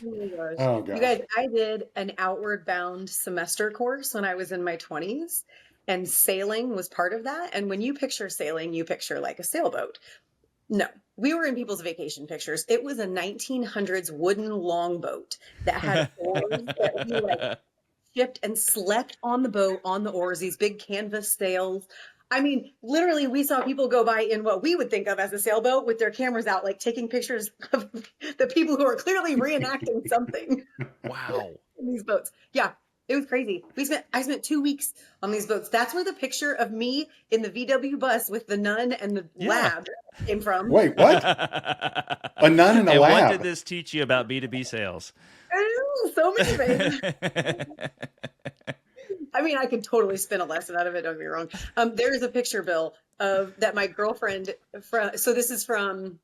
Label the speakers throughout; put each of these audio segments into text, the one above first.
Speaker 1: Oh my gosh.
Speaker 2: Oh
Speaker 1: You
Speaker 2: gosh.
Speaker 1: guys, I did an outward bound semester course when I was in my 20s, and sailing was part of that. And when you picture sailing, you picture like a sailboat. No, we were in people's vacation pictures. It was a 1900s wooden longboat that had oars that we like shipped and slept on the boat on the oars, these big canvas sails. I mean, literally, we saw people go by in what we would think of as a sailboat with their cameras out, like taking pictures of the people who are clearly reenacting something
Speaker 3: Wow.
Speaker 1: in these boats. Yeah, it was crazy. I spent 2 weeks on these boats. That's where the picture of me in the VW bus with the nun and the
Speaker 3: Yeah.
Speaker 1: lab came from.
Speaker 2: Wait, what? A nun in a
Speaker 3: And what did
Speaker 2: lab?
Speaker 3: this teach you about B2B sales?
Speaker 1: Ooh, so many things. I mean, I could totally spin a lesson out of it. Don't get me wrong. There is a picture, Bill, of that my girlfriend from. So this is from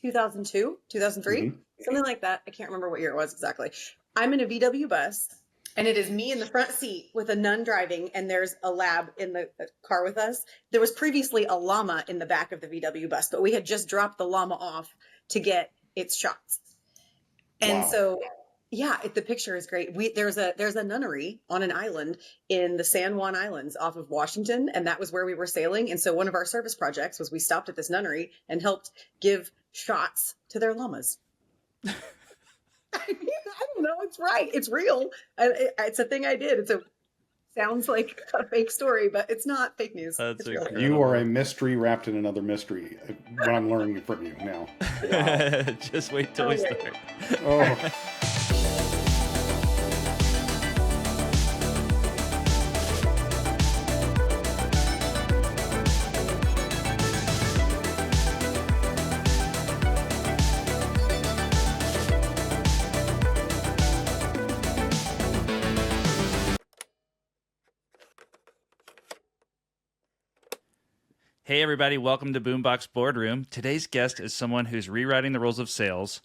Speaker 1: 2002, 2003,
Speaker 2: Mhm.
Speaker 1: something like that. I can't remember what year it was exactly. I'm in a VW bus, and it is me in the front seat with a nun driving, and there's a lab in the car with us. There was previously a llama in the back of the VW bus, but we had just dropped the llama off to get its shots. And
Speaker 2: Wow.
Speaker 1: so, yeah, the picture is great. There's a nunnery on an island in the San Juan Islands off of Washington, and that was where we were sailing. And so one of our service projects was we stopped at this nunnery and helped give shots to their llamas. I mean, I don't know. It's right. It's real. It's a thing I did. Sounds like a fake story, but it's not fake news.
Speaker 3: That's
Speaker 1: It's real.
Speaker 3: incredible.
Speaker 2: You are a mystery wrapped in another mystery. What I'm learning from you now. Wow.
Speaker 3: Just wait till we start.
Speaker 2: Oh.
Speaker 3: Hey, everybody. Welcome to Boombox Boardroom. Today's guest is someone who's rewriting the rules of sales,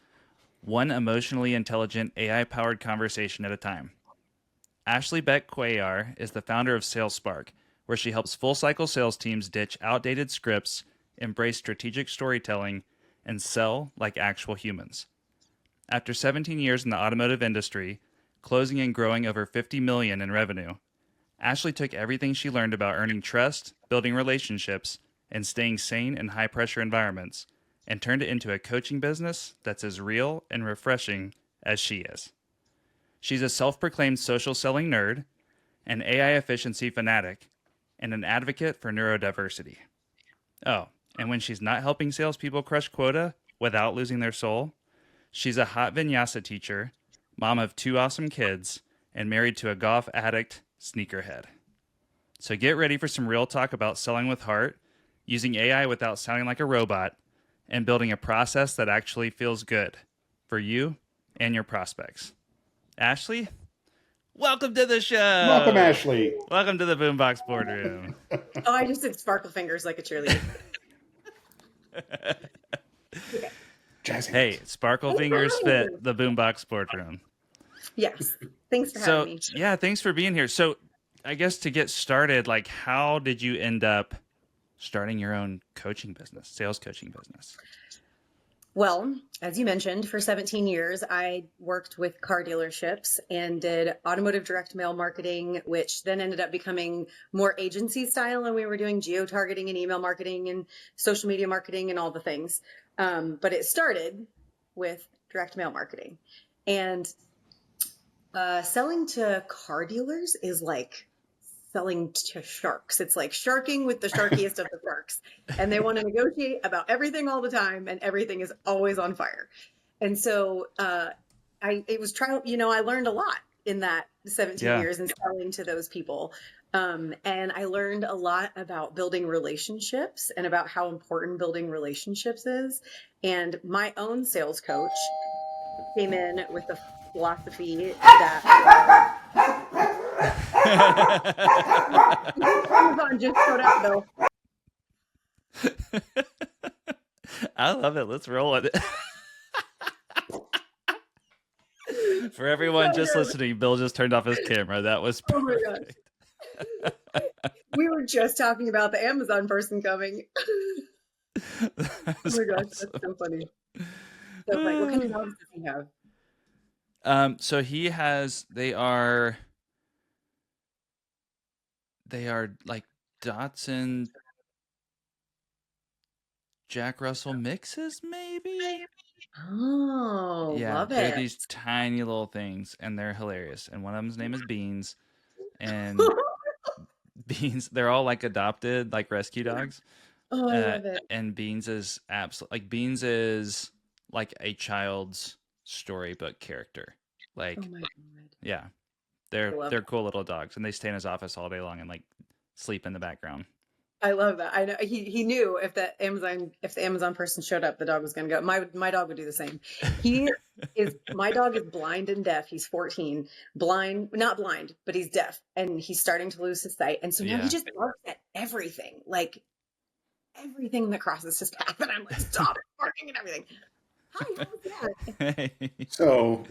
Speaker 3: one emotionally intelligent AI-powered conversation at a time. Ashley Beck Cuellar is the founder of SalesSpark, where she helps full-cycle sales teams ditch outdated scripts, embrace strategic storytelling, and sell like actual humans. After 17 years in the automotive industry, closing and growing over $50 million in revenue, Ashley took everything she learned about earning trust, building relationships, and staying sane in high-pressure environments, and turned it into a coaching business that's as real and refreshing as she is. She's a self-proclaimed social selling nerd, an AI efficiency fanatic, and an advocate for neurodiversity. Oh, and when she's not helping salespeople crush quota without losing their soul, she's a hot vinyasa teacher, mom of 2 awesome kids, and married to a golf addict sneakerhead. So get ready for some real talk about selling with heart, using AI without sounding like a robot, and building a process that actually feels good for you and your prospects. Ashley, welcome to the show.
Speaker 2: Welcome, Ashley.
Speaker 3: Welcome to the Boombox Boardroom.
Speaker 1: Oh, I just did sparkle fingers like a cheerleader.
Speaker 2: Jazz hands.
Speaker 3: Hey, sparkle fingers fit the Boombox Boardroom.
Speaker 1: Yes. Thanks for having me.
Speaker 3: Yeah, thanks for being here. So I guess to get started, like, how did you end up starting your own coaching business, sales coaching business?
Speaker 1: Well, as you mentioned, for 17 years, I worked with car dealerships and did automotive direct mail marketing, which then ended up becoming more agency style. And we were doing geo-targeting and email marketing and social media marketing and all the things. But it started with direct mail marketing. And selling to car dealers is like selling to sharks. It's like sharking with the sharkiest of the sharks. And they want to negotiate about everything all the time, and everything is always on fire. And so it was trial, I learned a lot in that 17 years in selling to those people. And I learned a lot about building relationships and about how important building relationships is. And my own sales coach came in with the philosophy that Amazon just showed up, Bill.
Speaker 3: I love it. Let's roll it. For everyone just listening, Bill just turned off his camera. That was perfect.
Speaker 1: Oh my gosh. We were just talking about the Amazon person coming. Oh my gosh, awesome. That's so funny. So like, what kind of dogs does he have?
Speaker 3: So they are like Dotson Jack Russell mixes, maybe?
Speaker 1: Oh,
Speaker 3: Yeah,
Speaker 1: love
Speaker 3: they're
Speaker 1: it.
Speaker 3: these tiny little things, and they're hilarious. And one of them's name is Beans, and Beans, they're all like adopted, like rescue dogs.
Speaker 1: Oh, I
Speaker 3: Uh,
Speaker 1: love it.
Speaker 3: and Beans is Beans is like a child's storybook character.
Speaker 1: Oh
Speaker 3: Like,
Speaker 1: my God.
Speaker 3: yeah,
Speaker 1: I love
Speaker 3: they're cool little dogs, and they stay in his office all day long and like sleep in the background.
Speaker 1: I love that. I know he knew if the Amazon person showed up, the dog was going to go. My dog would do the same. He my dog is blind and deaf. He's 14, blind, not blind, but he's deaf, and he's starting to lose his sight. And so now he
Speaker 3: Yeah.
Speaker 1: just barks at everything, like everything that crosses his path. And I'm like, stop barking at everything. Hi, how's that?
Speaker 2: So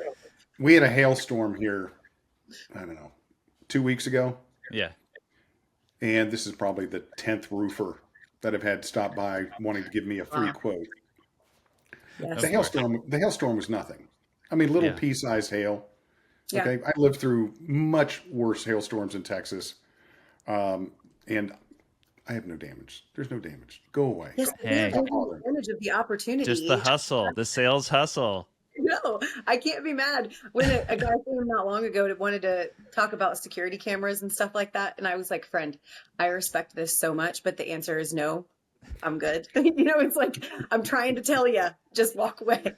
Speaker 2: we had a hailstorm here, I don't know, 2 weeks ago.
Speaker 3: Yeah.
Speaker 2: And this is probably the 10th roofer that I've had stop by wanting to give me a free
Speaker 1: Wow.
Speaker 2: quote.
Speaker 1: Yes.
Speaker 3: Of course.
Speaker 2: The hailstorm was nothing. I mean, little
Speaker 3: Yeah.
Speaker 2: pea-sized hail.
Speaker 1: Yeah.
Speaker 2: Okay, I lived through much worse hailstorms in Texas, and I have no damage. There's no damage. Go away.
Speaker 1: Yes, but they're
Speaker 3: Hey.
Speaker 2: Stop
Speaker 1: taking
Speaker 2: bothering.
Speaker 1: advantage of the
Speaker 3: Just
Speaker 1: opportunity.
Speaker 3: the hustle, the sales hustle.
Speaker 1: No, I can't be mad. When a guy came not long ago that wanted to talk about security cameras and stuff like that, and I was like, friend, I respect this so much, but the answer is no. I'm good. It's like I'm trying to tell you, just walk away.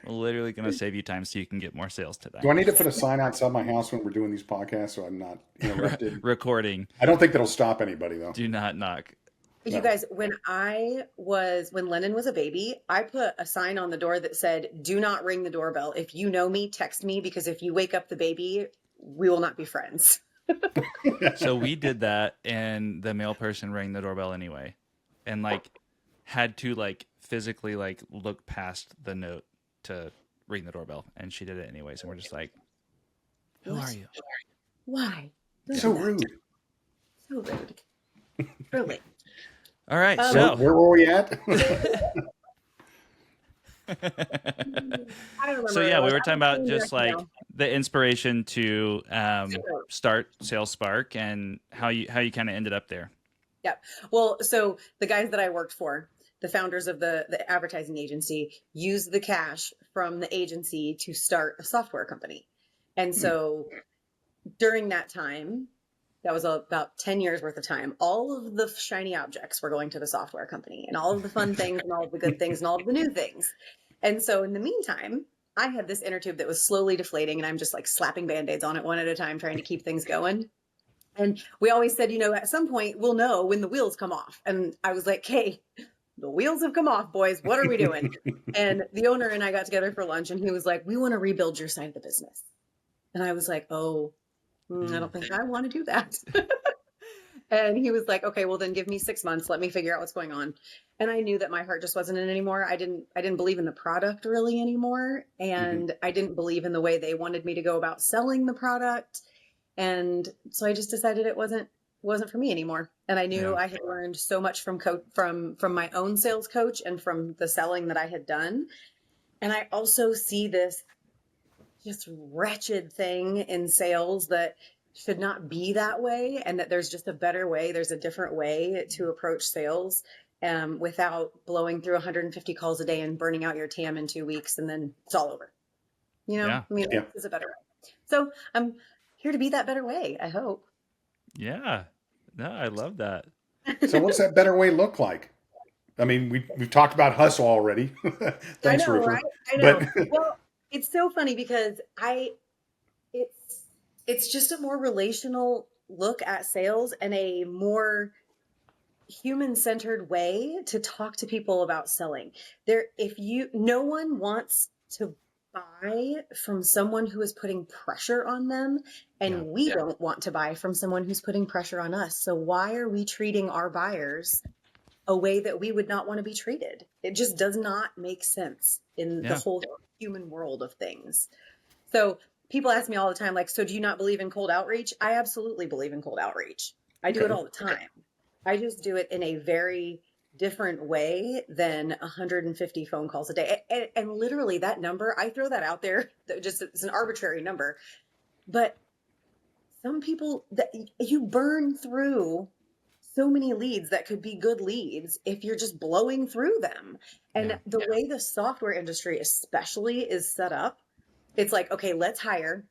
Speaker 3: Literally going to save you time so you can get more sales today.
Speaker 2: Do I need to put a sign outside my house when we're doing these podcasts so I'm not interrupted?
Speaker 3: Recording.
Speaker 2: I don't think that'll stop anybody though.
Speaker 3: Do not knock.
Speaker 1: You
Speaker 2: No.
Speaker 1: guys, when Lennon was a baby, I put a sign on the door that said, "Do not ring the doorbell. If you know me, text me, because if you wake up the baby, we will not be friends."
Speaker 3: So we did that, and the mail person rang the doorbell anyway, and like had to like physically like look past the note to ring the doorbell, and she did it anyways. And we're just like, "Who
Speaker 1: What?
Speaker 3: are you?"
Speaker 1: Why? Don't
Speaker 2: So
Speaker 1: do that.
Speaker 2: rude.
Speaker 1: So rude. Really.
Speaker 3: All right,
Speaker 1: Um,
Speaker 3: so
Speaker 2: Where were we at?
Speaker 1: I don't remember.
Speaker 3: so
Speaker 1: what
Speaker 3: yeah,
Speaker 1: it
Speaker 3: we
Speaker 1: was.
Speaker 3: were
Speaker 1: I
Speaker 3: talking
Speaker 1: was
Speaker 3: about
Speaker 1: doing
Speaker 3: just
Speaker 1: direct
Speaker 3: like
Speaker 1: mail.
Speaker 3: the inspiration to start Sales Spark and how you kind of ended up there.
Speaker 1: Yeah. Well, so the guys that I worked for, the founders of the advertising agency, used the cash from the agency to start a software company. And so during that time, that was about 10 years worth of time, all of the shiny objects were going to the software company, and all of the fun things and all of the good things and all of the new things. And so in the meantime, I had this inner tube that was slowly deflating, and I'm just like slapping Band-Aids on it one at a time, trying to keep things going. And we always said, at some point we'll know when the wheels come off. And I was like, hey, the wheels have come off, boys. What are we doing? And the owner and I got together for lunch, and he was like, we want to rebuild your side of the business. And I was like, oh, I don't think I want to do that. And he was like, okay, well then give me 6 months. Let me figure out what's going on. And I knew that my heart just wasn't in it anymore. I didn't believe in the product really anymore. And I didn't believe in the way they wanted me to go about selling the product. And so I just decided it wasn't for me anymore. And I knew I had learned so much from my own sales coach and from the selling that I had done. And I also see this just wretched thing in sales that should not be that way, and that there's just a better way. There's a different way to approach sales without blowing through 150 calls a day and burning out your TAM in 2 weeks, and then it's all over.
Speaker 3: Yeah.
Speaker 1: I mean,
Speaker 2: Yeah.
Speaker 1: this is a better way. So I'm here to be that better way, I hope.
Speaker 3: Yeah. No, I love that.
Speaker 2: So what's that better way look like? I mean, we've talked about hustle already. Thanks,
Speaker 1: I know,
Speaker 2: Roofer.
Speaker 1: right? I know.
Speaker 2: But
Speaker 1: Well, it's so funny because it's just a more relational look at sales and a more human-centered way to talk to people about selling. No one wants to buy from someone who is putting pressure on them, and we don't want to buy from someone who's putting pressure on us. So why are we treating our buyers a way that we would not want to be treated? It just does not make sense in the whole human world of things. So people ask me all the time, like, so do you not believe in cold outreach? I absolutely believe in cold outreach. I do it all the time. I just do it in a very different way than 150 phone calls a day. And literally that number, I throw that out there, just it's an arbitrary number, but some people that you burn through so many leads that could be good leads if you're just blowing through them. And
Speaker 3: Yeah.
Speaker 1: the way the software industry especially is set up, it's like, okay, let's hire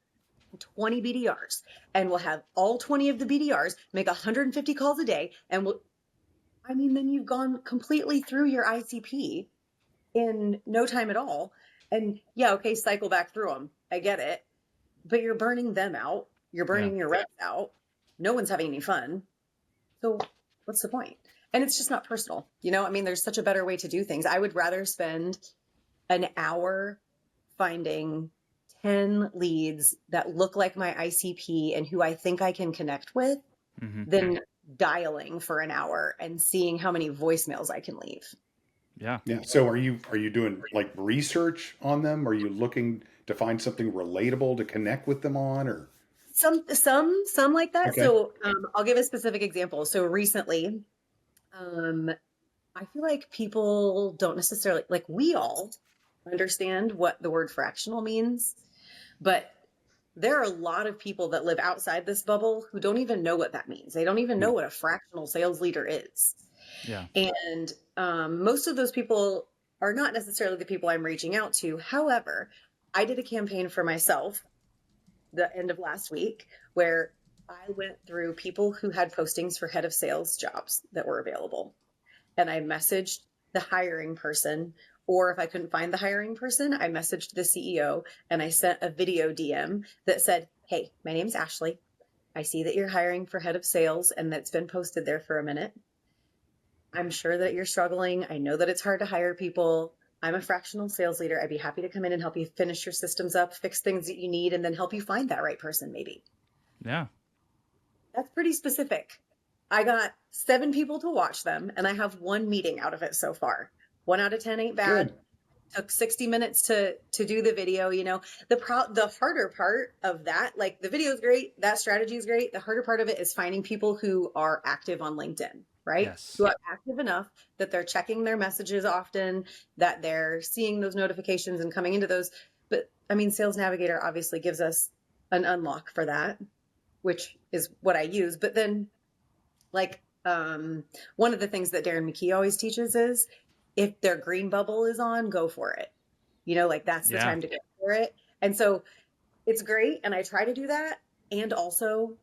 Speaker 1: 20 BDRs and we'll have all 20 of the BDRs make 150 calls a day. And then you've gone completely through your ICP in no time at all. And yeah, okay, cycle back through them. I get it. But you're burning them out. You're burning your reps out. No one's having any fun. So what's the point? And it's just not personal. There's such a better way to do things. I would rather spend an hour finding 10 leads that look like my ICP and who I think I can connect with than dialing for an hour and seeing how many voicemails I can leave.
Speaker 2: Yeah. So are you doing like research on them? Are you looking to find something relatable to connect with them on, or
Speaker 1: some like that?
Speaker 2: Okay.
Speaker 1: So I'll give a specific example. So recently, I feel like people don't necessarily, like, we all understand what the word fractional means, but there are a lot of people that live outside this bubble who don't even know what that means. They don't even know what a fractional sales leader is.
Speaker 3: Yeah.
Speaker 1: And most of those people are not necessarily the people I'm reaching out to. However, I did a campaign for myself the end of last week where I went through people who had postings for head of sales jobs that were available. And I messaged the hiring person, or if I couldn't find the hiring person, I messaged the CEO and I sent a video DM that said, "Hey, my name's Ashley. I see that you're hiring for head of sales and that's been posted there for a minute. I'm sure that you're struggling. I know that it's hard to hire people. I'm a fractional sales leader. I'd be happy to come in and help you finish your systems up, fix things that you need, and then help you find that right person maybe."
Speaker 3: Yeah.
Speaker 1: That's pretty specific. I got 7 people to watch them, and I have 1 meeting out of it so far. 1 out of 10 ain't bad.
Speaker 2: Good.
Speaker 1: Took 60 minutes to do the video. The harder part of that, like, the video is great, that strategy is great. The harder part of it is finding people who are active on LinkedIn, right?
Speaker 3: Yes.
Speaker 1: Who are active enough that they're checking their messages often, that they're seeing those notifications and coming into those. But Sales Navigator obviously gives us an unlock for that, which is what I use. But then, like, one of the things that Darren McKee always teaches is if their green bubble is on, go for it. That's the time to go for it. And so it's great. And I try to do that. And also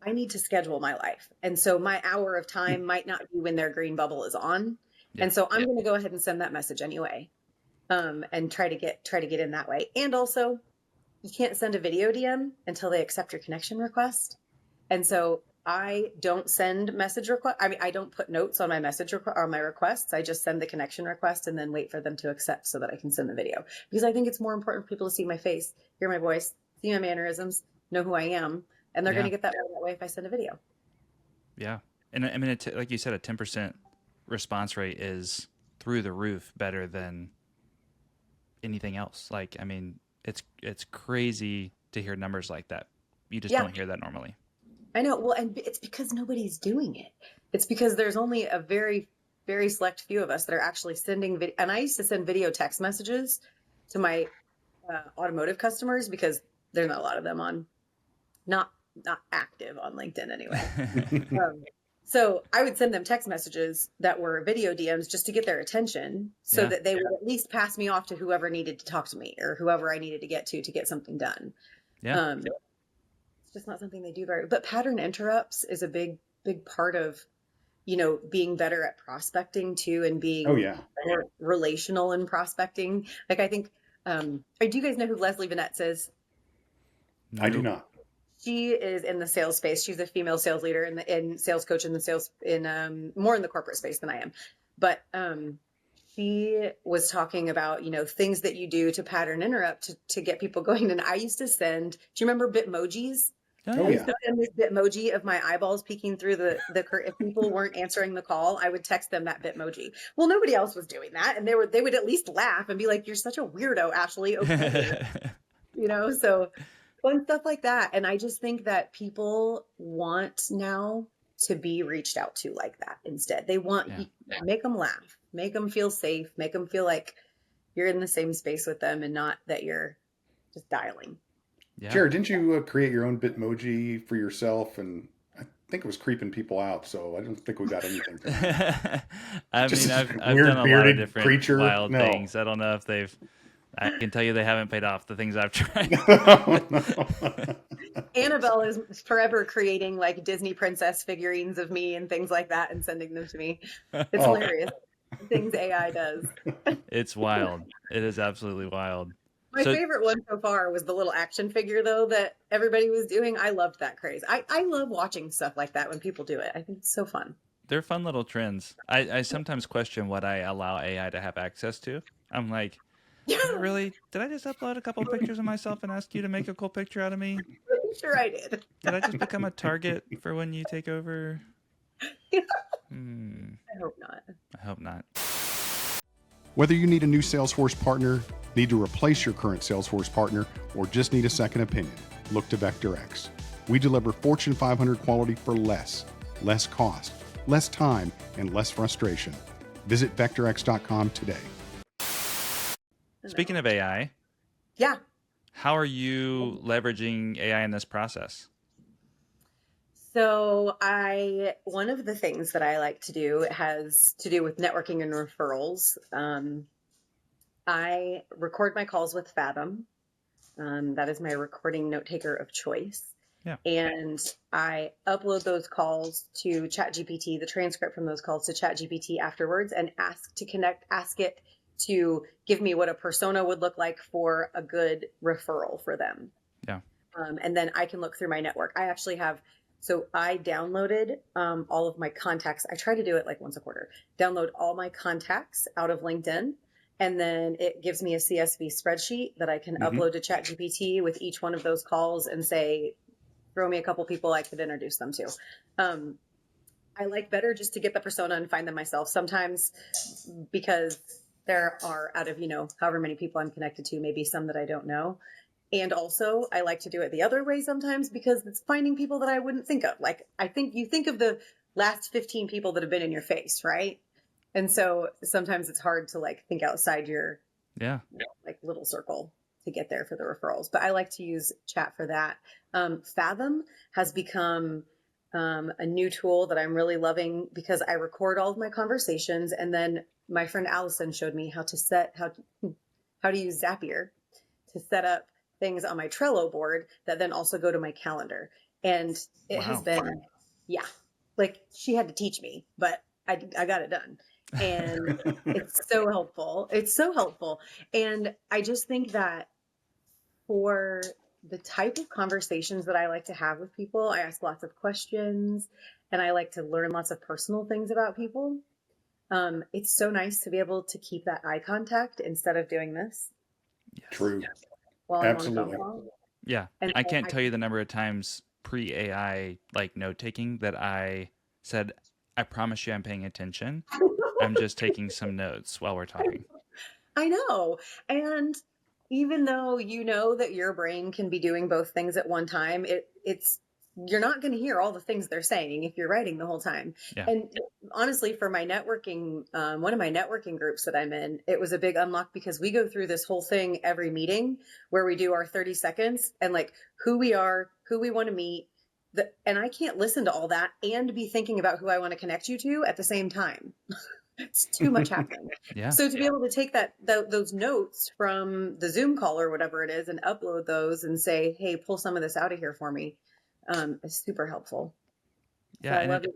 Speaker 1: I need to schedule my life. And so my hour of time might not be when their green bubble is on.
Speaker 3: Yeah.
Speaker 1: And so I'm going to go ahead and send that message anyway. And try to get in that way. And also, you can't send a video DM until they accept your connection request. And so I don't send message requests. I don't put notes on my message or my requests. I just send the connection request and then wait for them to accept so that I can send the video, because I think it's more important for people to see my face, hear my voice, see my mannerisms, know who I am. And they're going to get that way if I send a video. Yeah.
Speaker 3: And like you said, a 10% response rate is through the roof better than anything else. Like, it's crazy to hear numbers like that. You just don't hear that normally.
Speaker 1: I know. Well, and it's because nobody's doing it. It's because there's only a very, very select few of us that are actually sending video. And I used to send video text messages to my automotive customers because there's not a lot of them on, not active on LinkedIn anyway. So I would send them text messages that were video DMs just to get their attention so that they would at least pass me off to whoever needed to talk to me or whoever I needed to get something done.
Speaker 3: Yeah.
Speaker 1: It's just not something they do but pattern interrupts is a big part of, being better at prospecting too, and being more relational in prospecting. Like, I think, do you guys know who Leslie Vanette is?
Speaker 2: I do not.
Speaker 1: She is in the sales space. She's a female sales leader in sales coach in the sales more in the corporate space than I am. But she was talking about, things that you do to pattern interrupt to get people going. And I used to send, do you remember Bitmojis?
Speaker 2: Oh,
Speaker 1: I used to send this Bitmoji of my eyeballs peeking through the if people weren't answering the call, I would text them that Bitmoji. Well, nobody else was doing that. And they would at least laugh and be like, "You're such a weirdo, Ashley." Okay. So fun stuff like that. And I just think that people want now to be reached out to like that instead. They want make them laugh, make them feel safe, make them feel like you're in the same space with them and not that you're just dialing.
Speaker 3: Yeah.
Speaker 2: Jared, didn't you create your own Bitmoji for yourself? And I think it was creeping people out, so I don't think we got anything from that.
Speaker 3: I
Speaker 2: Just
Speaker 3: mean,
Speaker 2: a
Speaker 3: I've
Speaker 2: weird,
Speaker 3: done a lot of
Speaker 2: bearded
Speaker 3: different
Speaker 2: creature?
Speaker 3: wild
Speaker 2: No.
Speaker 3: things. I don't know if they've. I can tell you they haven't paid off the things I've tried.
Speaker 1: Annabelle is forever creating like Disney princess figurines of me and things like that and sending them to me. It's hilarious. The things AI does.
Speaker 3: It's wild. It is absolutely wild.
Speaker 1: My favorite one so far was the little action figure, though, that everybody was doing. I loved that craze. I love watching stuff like that when people do it. I think it's so fun.
Speaker 3: They're fun little trends. I sometimes question what I allow AI to have access to. I'm like, really? Did I just upload a couple pictures of myself and ask you to make a cool picture out of me?
Speaker 1: Pretty sure I did.
Speaker 3: Did I just become a target for when you take over?
Speaker 1: I hope not.
Speaker 3: I hope not.
Speaker 2: Whether you need a new Salesforce partner, need to replace your current Salesforce partner, or just need a second opinion, look to VectorX. We deliver Fortune 500 quality for less cost, less time, and less frustration. Visit VectorX.com today.
Speaker 3: Speaking of AI,
Speaker 1: Yeah.
Speaker 3: how are you leveraging AI in this process?
Speaker 1: So one of the things that I like to do has to do with networking and referrals. I record my calls with Fathom. That is my recording note taker of choice.
Speaker 3: Yeah.
Speaker 1: And I upload those calls to ChatGPT, the transcript from those calls to ChatGPT afterwards, and ask it to give me what a persona would look like for a good referral for them.
Speaker 3: Yeah.
Speaker 1: And then I can look through my network. I actually so I downloaded all of my contacts. I try to do it like once a quarter. Download all my contacts out of LinkedIn. And then it gives me a CSV spreadsheet that I can upload to ChatGPT with each one of those calls and say, throw me a couple people I could introduce them to. I like better just to get the persona and find them myself sometimes, because there are, out of, however many people I'm connected to, maybe some that I don't know. And also I like to do it the other way sometimes, because it's finding people that I wouldn't think of. Like, I think you think of the last 15 people that have been in your face, right? And so sometimes it's hard to like think outside your like little circle to get there for the referrals. But I like to use chat for that. Fathom has become a new tool that I'm really loving, because I record all of my conversations, and then my friend Allison showed me how to use Zapier to set up things on my Trello board that then also go to my calendar. And it has been, like she had to teach me, but I got it done. And it's so helpful. It's so helpful. And I just think that for the type of conversations that I like to have with people, I ask lots of questions and I like to learn lots of personal things about people. It's so nice to be able to keep that eye contact instead of doing this.
Speaker 3: Yes.
Speaker 2: True.
Speaker 1: While
Speaker 2: Absolutely.
Speaker 1: I'm on the phone.
Speaker 3: Yeah.
Speaker 1: And
Speaker 3: I can't tell you the number of times pre-AI like note taking that I said, I promise you I'm paying attention. I'm just taking some notes while we're talking.
Speaker 1: I know. And even though you know that your brain can be doing both things at one time, you're not going to hear all the things they're saying if you're writing the whole time.
Speaker 3: Yeah.
Speaker 1: And honestly, for my networking, one of my networking groups that I'm in, it was a big unlock, because we go through this whole thing every meeting where we do our 30 seconds and like who we are, who we want to meet. And I can't listen to all that and be thinking about who I want to connect you to at the same time. It's too much happening.
Speaker 3: Yeah.
Speaker 1: So to be able to take those notes from the Zoom call or whatever it is and upload those and say, hey, pull some of this out of here for me, is super helpful.
Speaker 3: Yeah.
Speaker 1: So
Speaker 3: And
Speaker 1: I love it.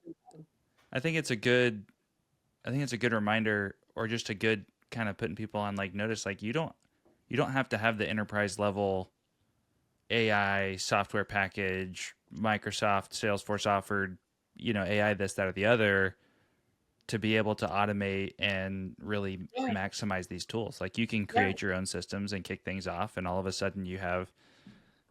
Speaker 3: I think it's a good reminder, or just a good kind of putting people on like notice, like you don't have to have the enterprise level AI software package, Microsoft, Salesforce offered, AI, this, that, or the other, to be able to automate and really maximize these tools. Like you can create your own systems and kick things off, and all of a sudden you have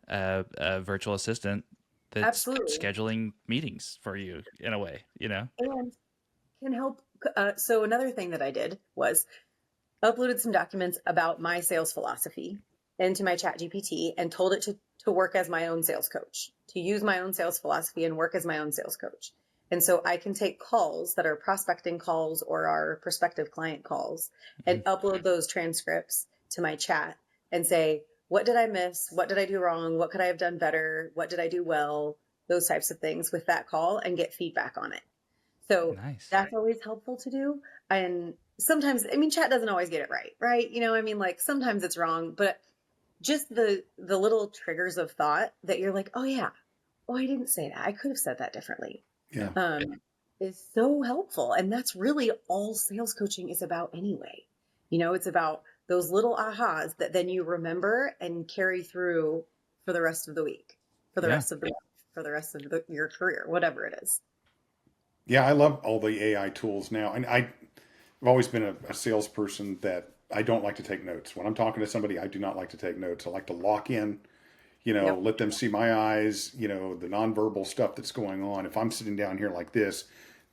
Speaker 3: a virtual assistant that's scheduling meetings for you in a way, and
Speaker 1: can help. So another thing that I did was uploaded some documents about my sales philosophy into my ChatGPT and told it to work as my own sales coach, to use my own sales philosophy and work as my own sales coach. And so I can take calls that are prospecting calls or our prospective client calls and upload those transcripts to my chat and say, what did I miss? What did I do wrong? What could I have done better? What did I do well? Those types of things with that call and get feedback on it. So
Speaker 3: Nice.
Speaker 1: that's always helpful to do. And sometimes, I mean, chat doesn't always get it right, right? You know, I mean, like sometimes it's wrong, but just the little triggers of thought that you're like, oh yeah, oh, I didn't say that. I could have said that differently.
Speaker 2: Yeah.
Speaker 1: Is so helpful. And that's really all sales coaching is about anyway. You know, it's about those little ahas that then you remember and carry through for the rest of the week, for the
Speaker 3: Yeah.
Speaker 1: rest of the for the rest of your career, whatever it is.
Speaker 2: Yeah, I love all the AI tools now. And I've always been a salesperson that I don't like to take notes. When I'm talking to somebody, I do not like to take notes. I like to lock in,
Speaker 1: Yep.
Speaker 2: let them see my eyes, the nonverbal stuff that's going on. If I'm sitting down here like this,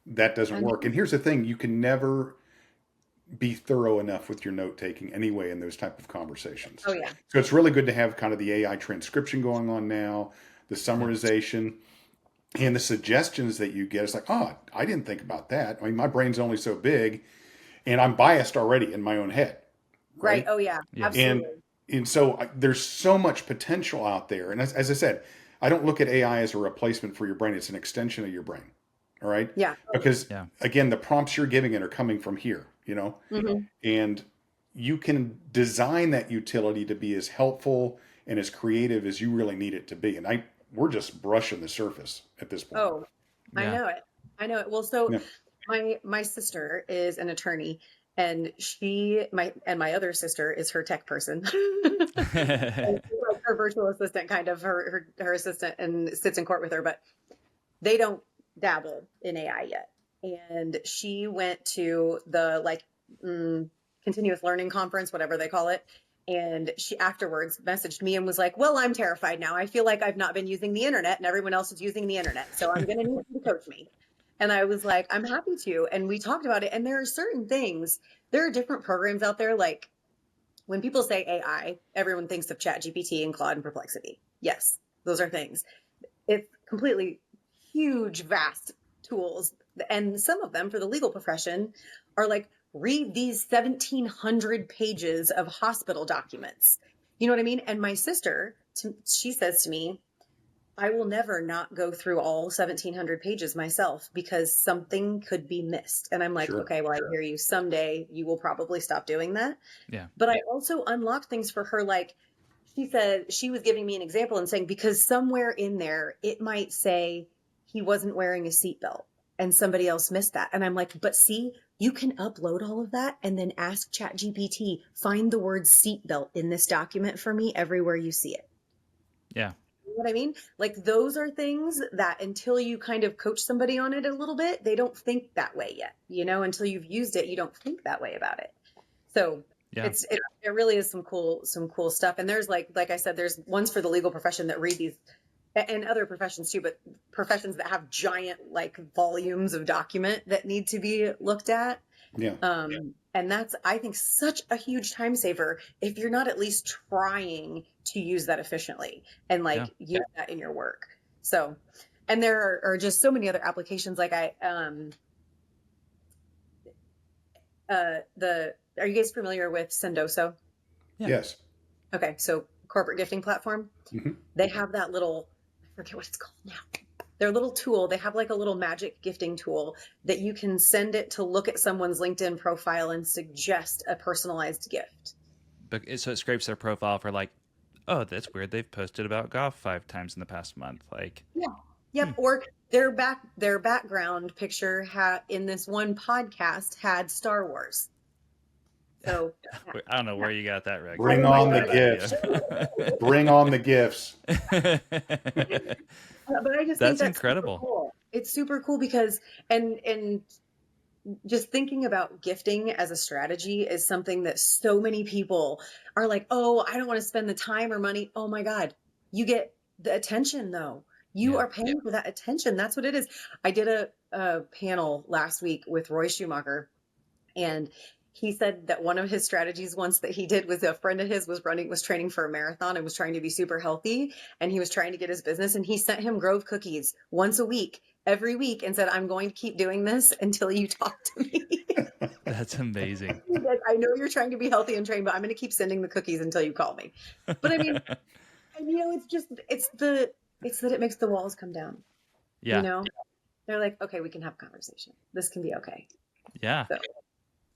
Speaker 2: that doesn't work. And here's the thing, you can never be thorough enough with your note taking anyway in those type of conversations.
Speaker 1: Oh yeah.
Speaker 2: So it's really good to have kind of the AI transcription going on now, the summarization, and the suggestions that you get. It's like, oh, I didn't think about that. I mean, my brain's only so big, and I'm biased already in my own head.
Speaker 1: Right. Oh yeah.
Speaker 3: Yes.
Speaker 1: Absolutely.
Speaker 2: And so there's so much potential out there. And as I said, I don't look at AI as a replacement for your brain. It's an extension of your brain. All right.
Speaker 1: Yeah.
Speaker 2: Because
Speaker 3: Yeah.
Speaker 2: again, the prompts you're giving it are coming from here,
Speaker 1: Mhm.
Speaker 2: and you can design that utility to be as helpful and as creative as you really need it to be. And we're just brushing the surface at this point.
Speaker 1: Oh, I
Speaker 3: Yeah.
Speaker 1: know it. I know it. Well, so
Speaker 2: Yeah.
Speaker 1: my sister is an attorney, and my other sister is her tech person. And she's like her virtual assistant, kind of her assistant, and sits in court with her, but they don't dabble in AI yet. And she went to the continuous learning conference, whatever they call it. And she afterwards messaged me and was like, well, I'm terrified now. I feel like I've not been using the internet and everyone else is using the internet. So I'm going to need you to coach me. And I was like, I'm happy to. And we talked about it. And there are certain things, there are different programs out there. Like when people say AI, everyone thinks of ChatGPT and Claude and Perplexity. Yes, those are things. It's completely huge, vast tools. And some of them for the legal profession are like, read these 1,700 pages of hospital documents. You know what I mean? And my sister, she says to me, I will never not go through all 1,700 pages myself because something could be missed. And I'm like,
Speaker 2: Sure.
Speaker 1: okay, well, I hear you. Someday you will probably stop doing that.
Speaker 3: Yeah.
Speaker 1: But I also unlocked things for her. Like she said, she was giving me an example and saying, because somewhere in there, it might say he wasn't wearing a seatbelt and somebody else missed that. And I'm like, but see, you can upload all of that and then ask ChatGPT, find the word seatbelt in this document for me everywhere you see it.
Speaker 3: Yeah.
Speaker 1: You know what I mean? Like those are things that until you kind of coach somebody on it a little bit, they don't think that way yet. Until you've used it, you don't think that way about it. So
Speaker 3: Yeah.
Speaker 1: it really is some cool stuff. And there's like I said, there's ones for the legal profession that read these, and other professions too, but professions that have giant like volumes of document that need to be looked at.
Speaker 2: Yeah.
Speaker 1: And that's, I think, such a huge time saver if you're not at least trying to use that efficiently and use that in your work. So, and there are just so many other applications. Like are you guys familiar with Sendoso?
Speaker 3: Yeah.
Speaker 2: Yes.
Speaker 1: Okay. So corporate gifting platform, they have that little, I forget what it's called now. Their little tool, they have like a little magic gifting tool that you can send it to look at someone's LinkedIn profile and suggest a personalized gift.
Speaker 3: But so it scrapes their profile for like, oh, that's weird. They've posted about golf 5 times in the past month. Like,
Speaker 1: yeah, yep. Or their background picture in this one podcast had Star Wars. So
Speaker 3: I don't know where you got that, Rick.
Speaker 2: Bring on the gifts. Bring on the gifts.
Speaker 1: But I just
Speaker 3: That's
Speaker 1: think that's
Speaker 3: incredible.
Speaker 1: Super cool. It's super cool because and just thinking about gifting as a strategy is something that so many people are like, oh, I don't want to spend the time or money. Oh my God, you get the attention though. You are paying for that attention. That's what it is. I did a panel last week with Roy Schumacher, and he said that one of his strategies once that he did was a friend of his was training for a marathon and was trying to be super healthy, and he was trying to get his business, and he sent him Grove cookies once a week every week and said, I'm going to keep doing this until you talk to me.
Speaker 3: That's amazing.
Speaker 1: I know you're trying to be healthy and trained, but I'm going to keep sending the cookies until you call me. But I mean, and it's that it makes the walls come down.
Speaker 3: Yeah.
Speaker 1: They're like, okay, we can have a conversation. This can be okay.
Speaker 3: Yeah.
Speaker 1: So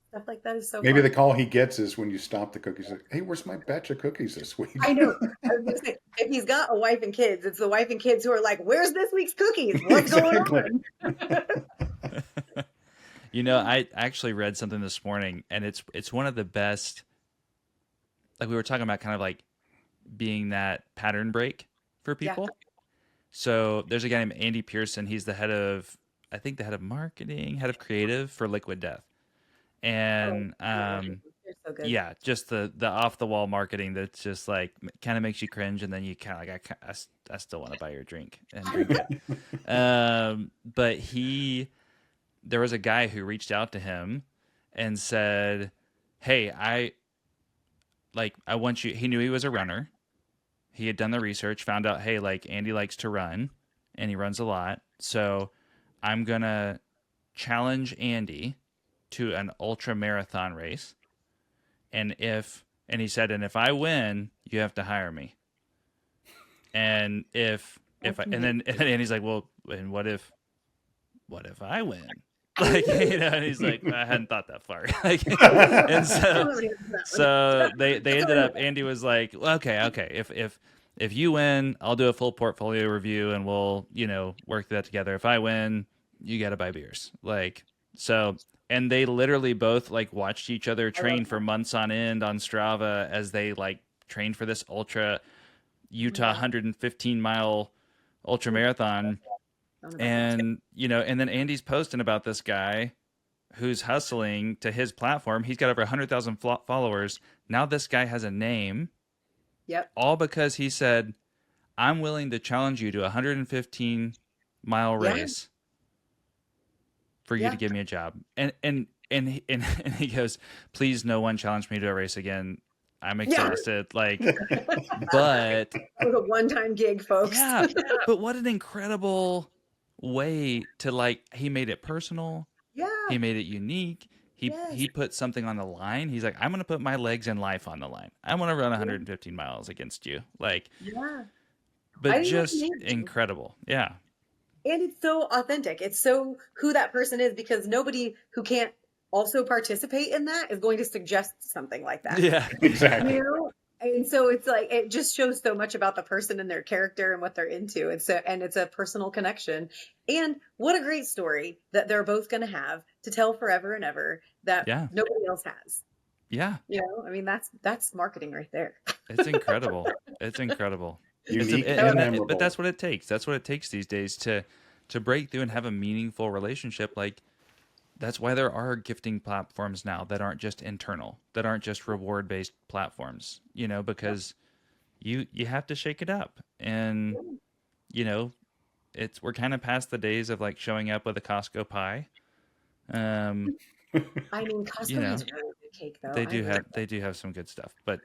Speaker 1: stuff like that is so
Speaker 2: Maybe
Speaker 1: fun.
Speaker 2: the call he gets is when you stop the cookies. Like, hey, where's my batch of cookies this week?
Speaker 1: I know. I was gonna say, if he's got a wife and kids, it's the wife and kids who are like, "Where's this week's cookies? What's going on?"
Speaker 3: I actually read something this morning, and it's one of the best. Like we were talking about, kind of like being that pattern break for people.
Speaker 1: Yeah.
Speaker 3: So there's a guy named Andy Pearson. He's the head of, I think, the head of marketing, head of creative for Liquid Death, and
Speaker 1: They're so good.
Speaker 3: yeah, just the off the wall marketing that's just like kind of makes you cringe, and then you kind of like I still want to buy your drink and drink it. But there was a guy who reached out to him and said, "Hey, I want you." He knew he was a runner. He had done the research, found out, hey, like Andy likes to run, and he runs a lot. So I'm gonna challenge Andy to an ultra marathon race. And he said, and if I win, you have to hire me. And and then Andy's like, well, and what if I win? Like, and he's like, I hadn't thought that far. Like, and so they ended up, Andy was like, okay, if you win, I'll do a full portfolio review and we'll, work that together. If I win, you got to buy beers. Like, so, and they literally both like watched each other train for months on end on Strava as they like trained for this ultra Utah 115-mile ultra marathon. And, and then Andy's posting about this guy who's hustling to his platform. He's got over 100,000 followers. Now this guy has a name.
Speaker 1: Yep.
Speaker 3: All because he said, I'm willing to challenge you to a 115-mile race for you to give me a job. And he goes, please, no one challenge me to a race again. I'm exhausted. Like, but
Speaker 1: it was a one-time gig, folks.
Speaker 3: Yeah, but what an incredible way to, like, he made it personal.
Speaker 1: Yeah.
Speaker 3: He made it unique. He put something on the line. He's like, I'm going to put my legs and life on the line. I want to run 115 miles against you. Like, but just incredible. Yeah.
Speaker 1: And it's so authentic. It's so who that person is, because nobody who can't also participate in that is going to suggest something like that.
Speaker 3: Yeah,
Speaker 2: exactly.
Speaker 1: And so it's like, it just shows so much about the person and their character and what they're into. And it's a personal connection. And what a great story that they're both going to have to tell forever and ever that nobody else has.
Speaker 3: Yeah.
Speaker 1: I mean, that's marketing right there.
Speaker 3: It's incredible. It's incredible.
Speaker 2: Unique
Speaker 3: But that's what it takes. That's what it takes these days to break through and have a meaningful relationship. Like, that's why there are gifting platforms now that aren't just internal, that aren't just reward-based platforms, because you have to shake it up. And, we're kind of past the days of like showing up with a Costco pie.
Speaker 1: I mean, Costco has really good cake though.
Speaker 3: They do have some good stuff, but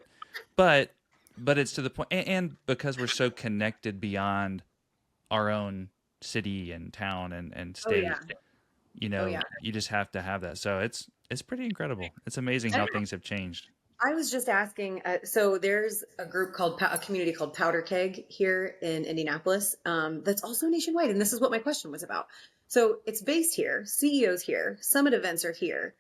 Speaker 3: it's to the point, and because we're so connected beyond our own city and town and state, you just have to have that. So it's pretty incredible. It's amazing how things have changed.
Speaker 1: I was just asking, so there's a group a community called Powder Keg here in Indianapolis, that's also nationwide. And this is what my question was about. So it's based here, CEOs here, summit events are here.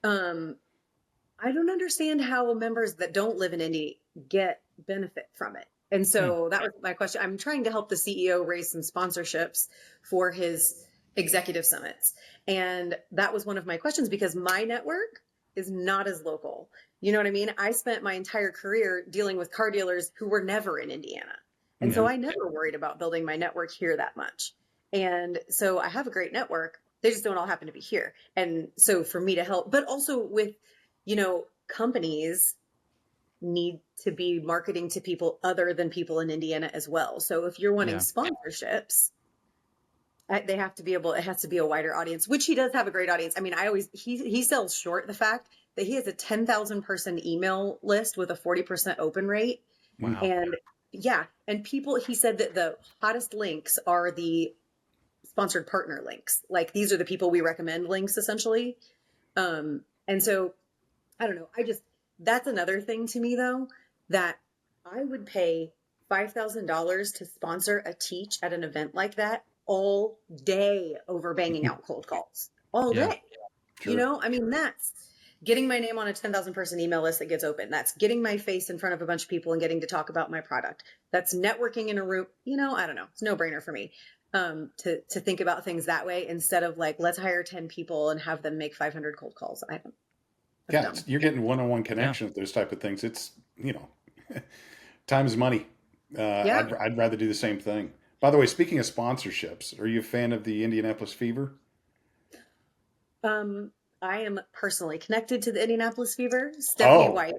Speaker 1: I don't understand how members that don't live in Indy get benefit from it. And so that was my question. I'm trying to help the CEO raise some sponsorships for his executive summits. And that was one of my questions, because my network is not as local. You know what I mean? I spent my entire career dealing with car dealers who were never in Indiana. And so I never worried about building my network here that much. And so I have a great network. They just don't all happen to be here. And so for me to help, but also with, companies need to be marketing to people other than people in Indiana as well. So if you're wanting sponsorships, it has to be a wider audience, which he does have a great audience. I mean, he sells short the fact that he has a 10,000 person email list with a 40% open rate.
Speaker 3: Wow.
Speaker 1: And and people, he said that the hottest links are the sponsored partner links. Like these are the people we recommend links essentially. And so I don't know. That's another thing to me though, that I would pay $5,000 to sponsor a teach at an event like that all day over banging out cold calls all
Speaker 3: Yeah.
Speaker 1: day.
Speaker 2: Sure.
Speaker 1: I mean, that's getting my name on a 10,000 person email list that gets open. That's getting my face in front of a bunch of people and getting to talk about my product. That's networking in a room. I don't know. It's no brainer for me. To think about things that way instead of like, let's hire 10 people and have them make 500 cold calls. That's
Speaker 2: Yeah,
Speaker 1: dumb.
Speaker 2: you're getting one-on-one connection with those type of things. It's, time is money.
Speaker 1: Yeah.
Speaker 2: I'd rather do the same thing. By the way, speaking of sponsorships, are you a fan of the Indianapolis Fever?
Speaker 1: I am personally connected to the Indianapolis Fever.
Speaker 2: Oh,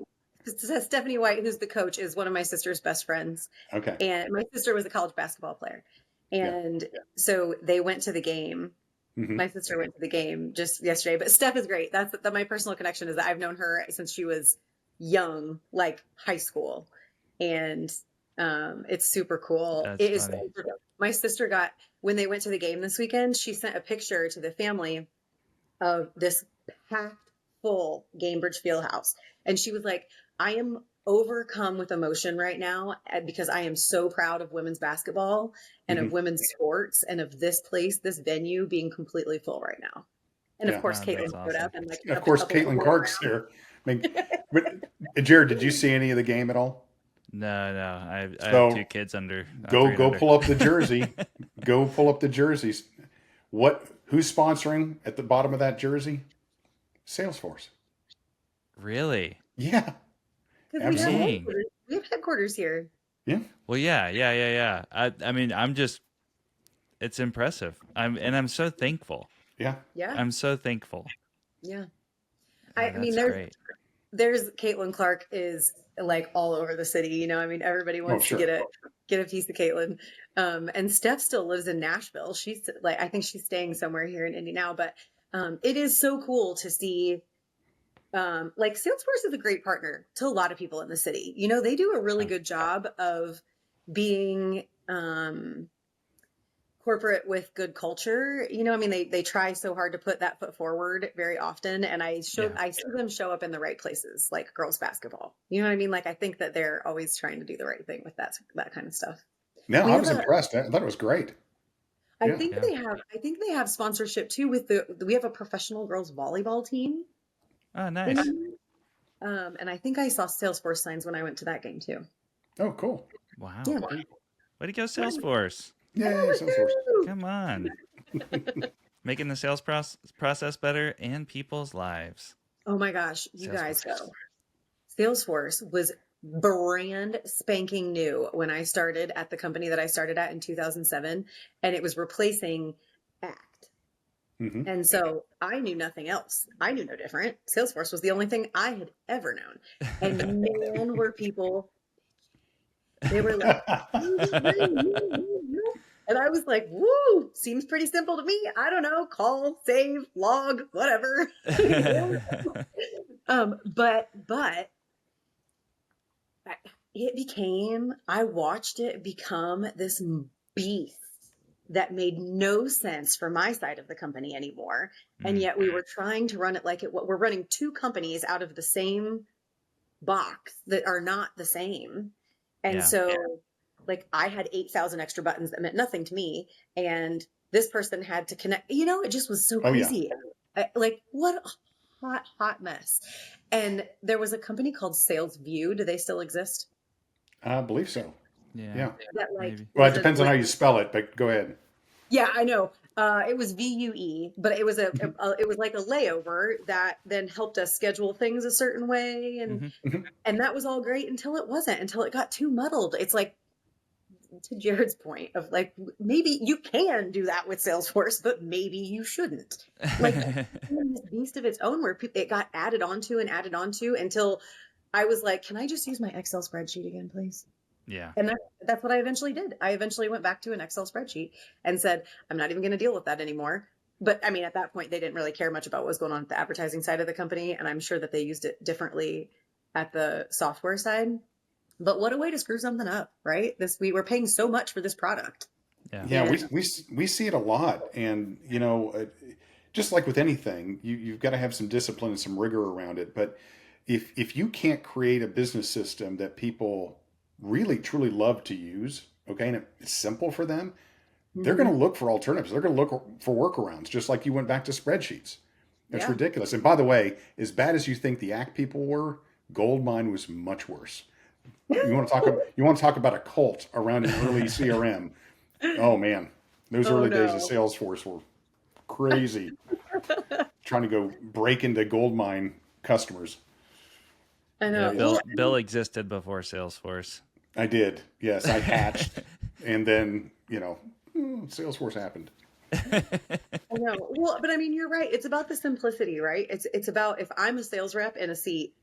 Speaker 1: Stephanie White, who's the coach, is one of my sister's best friends.
Speaker 2: okay.
Speaker 1: And my sister was a college basketball player.
Speaker 2: Yeah.
Speaker 1: And so they went to the game.
Speaker 2: Hmm.
Speaker 1: My sister went to the game just yesterday, but Steph is great. That's my personal connection is that I've known her since she was young, like high school. And it's super cool.
Speaker 3: That's
Speaker 1: It is.
Speaker 3: funny.
Speaker 1: My sister when they went to the game this weekend, she sent a picture to the family of this packed full Gainbridge Fieldhouse. And she was like, I am overcome with emotion right now because I am so proud of women's basketball and
Speaker 2: Hmm.
Speaker 1: of women's sports and of this place, this venue being completely full right now. And of
Speaker 2: Yeah.
Speaker 1: course,
Speaker 3: Wow,
Speaker 1: Caitlin
Speaker 3: that's
Speaker 1: showed
Speaker 3: awesome.
Speaker 1: up and like
Speaker 2: Of
Speaker 1: shoved a
Speaker 2: course,
Speaker 1: couple
Speaker 2: Caitlin
Speaker 1: people
Speaker 2: Clark's
Speaker 1: around.
Speaker 2: there. I mean, but Jared, did you see any of the game at all?
Speaker 3: No, I have
Speaker 2: So
Speaker 3: two kids under
Speaker 2: go
Speaker 3: three and under.
Speaker 2: pull up the jersey. Go pull up the jerseys. Who's sponsoring at the bottom of that jersey? Salesforce.
Speaker 3: Really?
Speaker 2: Yeah,
Speaker 1: Because
Speaker 2: absolutely.
Speaker 3: Dang.
Speaker 1: we have headquarters here.
Speaker 2: Yeah.
Speaker 3: Well, yeah. I mean, it's impressive. I'm so thankful.
Speaker 2: Yeah.
Speaker 1: Yeah.
Speaker 3: I'm so thankful.
Speaker 1: Yeah.
Speaker 3: Oh,
Speaker 1: I mean,
Speaker 3: that's great.
Speaker 1: there's Caitlin Clark is like all over the city. I mean, everybody
Speaker 2: Oh,
Speaker 1: wants to
Speaker 2: sure.
Speaker 1: get a piece of Caitlin. And Steph still lives in Nashville. She's like, I think she's staying somewhere here in Indy now, but it is so cool to see. Like Salesforce is a great partner to a lot of people in the city. They do a really
Speaker 3: Oh,
Speaker 1: good job of being corporate with good culture. I mean, they try so hard to put that foot forward very often. And I see them show up in the right places, like girls basketball. You know what I mean? Like, I think that they're always trying to do the right thing with that kind of stuff.
Speaker 2: No,
Speaker 1: We
Speaker 2: I
Speaker 1: have
Speaker 2: was impressed. I thought it was great. Yeah.
Speaker 3: yeah.
Speaker 1: I think they have sponsorship too we have a professional girls volleyball team.
Speaker 3: Oh, nice.
Speaker 1: And I think I saw Salesforce signs when I went to that game too.
Speaker 2: Oh, cool.
Speaker 3: Wow.
Speaker 1: Yeah.
Speaker 3: Way to go, Salesforce.
Speaker 2: Yay, Salesforce.
Speaker 3: Come on. Making the sales process better and people's lives.
Speaker 1: Oh my gosh, you guys
Speaker 3: Salesforce.
Speaker 1: go. Salesforce was brand spanking new when I started at the company that I started at in 2007, and it was replacing Act.
Speaker 2: Hmm.
Speaker 1: And so I knew nothing else. I knew no different. Salesforce was the only thing I had ever known. And man, were people, they were like, and I was like, woo, seems pretty simple to me. I don't know, call, save, log, whatever. But I watched it become this beast that made no sense for my side of the company anymore. And yet we were trying to run it like we're running two companies out of the same box that are not the same. And so like I had 8,000 extra buttons that meant nothing to me. And this person had to connect, it just was so crazy. Like what a hot mess. And there was a company called Sales View. Do they still exist?
Speaker 2: I believe so. Yeah.
Speaker 1: That like,
Speaker 3: maybe.
Speaker 2: Well, it depends on how you spell it, but go ahead.
Speaker 1: yeah, I know. It was VUE, but it was it was like a layover that then helped us schedule things a certain way, and that was all great until it wasn't, until it got too muddled. It's like, to Jared's point of like, maybe you can do that with Salesforce, but maybe you shouldn't. Like this beast of its own, where it got added onto until I was like, can I just use my Excel spreadsheet again, please?
Speaker 3: Yeah.
Speaker 1: And that's what I eventually did. I eventually went back to an Excel spreadsheet and said, I'm not even going to deal with that anymore. But I mean, at that point, they didn't really care much about what was going on at the advertising side of the company. And I'm sure that they used it differently at the software side. But what a way to screw something up, right? We were paying so much for this product.
Speaker 3: Yeah.
Speaker 2: Yeah,
Speaker 1: And
Speaker 2: we see it a lot, and just like with anything, you've got to have some discipline and some rigor around it. But if you can't create a business system that people really truly love to use, okay, and it's simple for them, they're going
Speaker 1: Mhm.
Speaker 2: to look for alternatives. They're going to look for workarounds, just like you went back to spreadsheets. That's
Speaker 1: Yeah.
Speaker 2: ridiculous. And by the way, as bad as you think the Act people were, Goldmine was much worse. You want to talk about a cult around an early CRM. Oh man, those
Speaker 1: Oh
Speaker 2: early days of
Speaker 1: no.
Speaker 2: Salesforce were crazy. Trying to go break into Goldmine customers.
Speaker 1: I
Speaker 3: Yeah,
Speaker 1: know.
Speaker 3: Bill
Speaker 1: Well,
Speaker 3: Bill existed before Salesforce.
Speaker 2: I did. Yes, I hatched, and then Salesforce happened.
Speaker 1: I know. Well, but I mean, you're right. It's about the simplicity, right? It's about if I'm a sales rep in a seat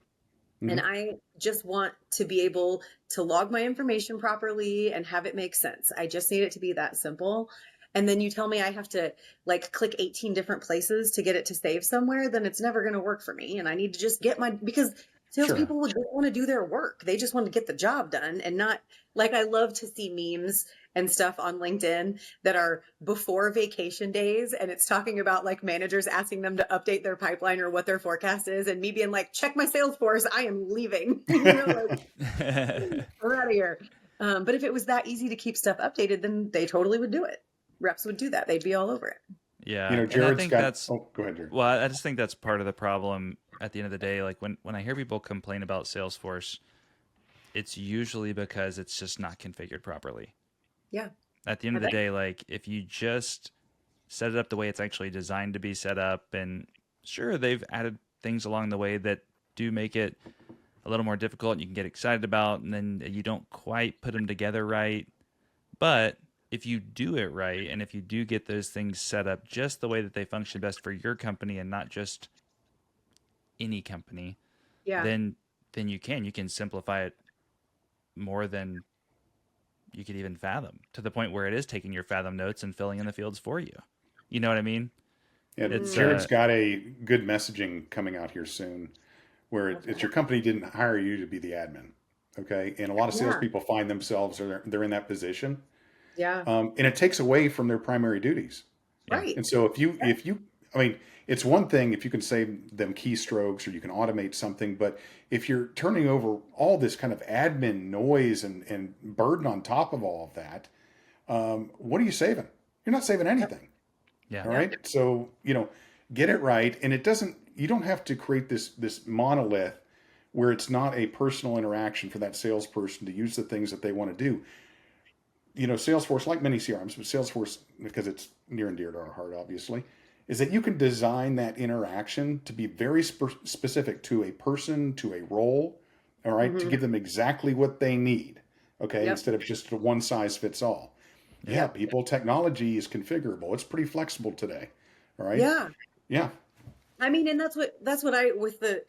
Speaker 1: and
Speaker 2: Hmm.
Speaker 1: I just want to be able to log my information properly and have it make sense. I just need it to be that simple. And then you tell me I have to like click 18 different places to get it to save somewhere, then it's never going to work for me. And I need to just get my, because
Speaker 2: Sure.
Speaker 1: salespeople would just want to do their work. They just want to get the job done and not like I love to see memes and stuff on LinkedIn that are before vacation days. And it's talking about like managers asking them to update their pipeline or what their forecast is. And me being like, check my Salesforce, I am leaving, like we're out of here. But if it was that easy to keep stuff updated, then they totally would do it. Reps would do that. They'd be all over it.
Speaker 3: Yeah, and I
Speaker 2: Jared's
Speaker 3: think
Speaker 2: got.
Speaker 3: that's
Speaker 2: Oh, go ahead, Jared.
Speaker 3: well, I just think that's part of the problem at the end of the day. Like when I hear people complain about Salesforce, it's usually because it's just not configured properly.
Speaker 1: Yeah.
Speaker 3: At the end
Speaker 1: I
Speaker 3: of the
Speaker 1: think.
Speaker 3: day, like if you just set it up the way it's actually designed to be set up, and sure, they've added things along the way that do make it a little more difficult and you can get excited about, and then you don't quite put them together right. But if you do it right, and if you do get those things set up just the way that they function best for your company and not just any company,
Speaker 1: Yeah.
Speaker 3: then you can simplify it more than you could even fathom, to the point where it is taking your fathom notes and filling in the fields for you. You know what I mean?
Speaker 2: Yeah,
Speaker 3: It's
Speaker 2: Jared's got a good messaging coming out here soon, where it's your company didn't hire you to be the admin, okay? And a lot of
Speaker 1: Yeah.
Speaker 2: salespeople find themselves or they're in that position,
Speaker 1: Yeah.
Speaker 2: and it takes away from their primary duties.
Speaker 3: yeah,
Speaker 1: Right.
Speaker 2: And so if you, I mean, it's one thing if you can save them keystrokes or you can automate something, but if you're turning over all this kind of admin noise and burden on top of all of that, what are you saving? You're not saving
Speaker 1: Yep.
Speaker 2: anything.
Speaker 3: yeah,
Speaker 2: All
Speaker 1: Yep.
Speaker 2: right. So, get it right. And you don't have to create this monolith where it's not a personal interaction for that salesperson to use the things that they want to do. Salesforce, like many CRMs, but Salesforce, because it's near and dear to our heart, obviously, is that you can design that interaction to be very specific to a person, to a role, all right, to
Speaker 1: Hmm.
Speaker 2: give them exactly what they need, okay,
Speaker 1: Yep.
Speaker 2: instead of just a one size fits all.
Speaker 3: yeah,
Speaker 2: Yeah,
Speaker 1: Yep.
Speaker 2: people, technology is configurable. It's pretty flexible today, all right?
Speaker 1: Yeah.
Speaker 2: Yeah,
Speaker 1: I mean, and that's what I with the